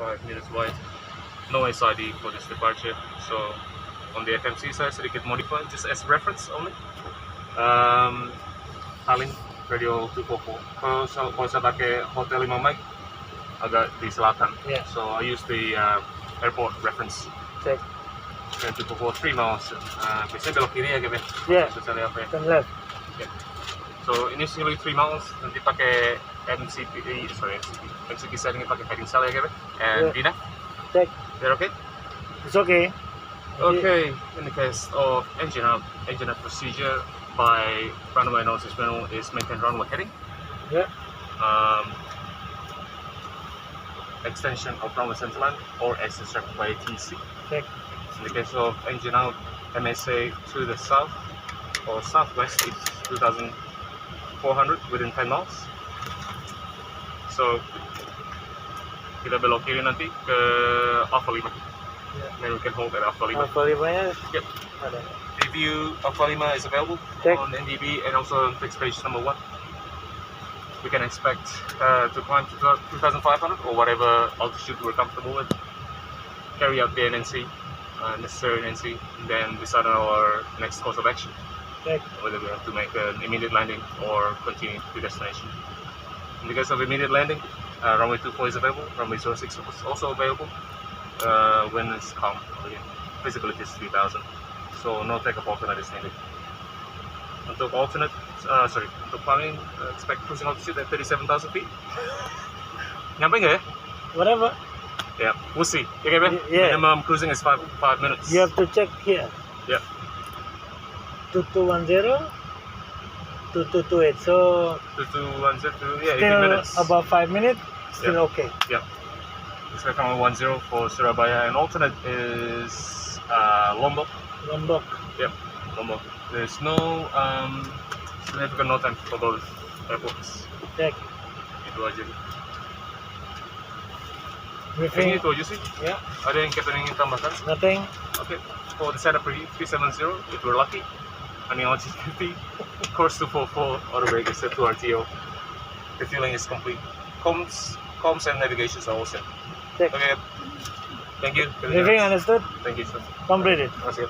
5 meters wide. No SID for this departure. So on the FMC saya sedikit modify just as reference only. Tallinn radio 244. Kalau saya pakai hotel 5 mic agak di selatan. Yeah. So I use the airport reference. Check. 243 miles. Biasanya belok kiri ya, Gap ya? Yeah. Susah apa ya? Turn left. Yeah. So initially 3 miles, nanti pakai MCP setting pakai heading cell ya, Gap ya? And Yeah. Dina, Check. they're okay? It's okay. Okay, in the case of engine out procedure by runway analysis manual is maintain runway heading. Yeah. Extension of runway centerline or as instructed by TC. Check. In the case of engine out, MSA to the south or southwest is 2,400 within 10 miles. So kita belok kiri nanti ke Alpha 5. Yeah. Then we can hold at Alpha 5. Alpha 5-nya Yep. ada. Review Alpha 5 is available Check. on NDB and also on fixed page number 1. We can expect to climb to 2,500 or whatever altitude we're comfortable with. Carry out the NNC, necessary NNC, and then decide on our next course of action. Check. Whether we have to make an immediate landing or continue to destination. In the case of immediate landing, runway 24 is available, runway 06 is also available. Wind is calm, again. Visibility is 3,000, so no takeoff alternate is needed. Untuk climbing, expect cruising altitude at 37,000 feet. Nyampe nggak ya? Whatever. Yeah, we'll see. Okay, man? Yeah. Minimum cruising is 5 minutes. You have to check here. Yeah. 2210, 2228. So 2210, yeah, 18 still minutes. about 5 minutes. Still okay. Yeah. Expect on 10 for Surabaya, and alternate is Lombok. Lombok. Yep, Lombok. There's no significant no time for both airports. Check. Itu aja. Briefing. Ini itu aja sih. Yeah. Ada yang Captain ingin tambahkan? Nothing. Okay. For the setup review 370, if we're lucky, analogy 50, course 244, auto brake is set to RTO. The fueling is complete. Comms and navigation are all set. Check. Okay. Thank you. Briefing understood? Thank you, sir. Completed. Terima kasih.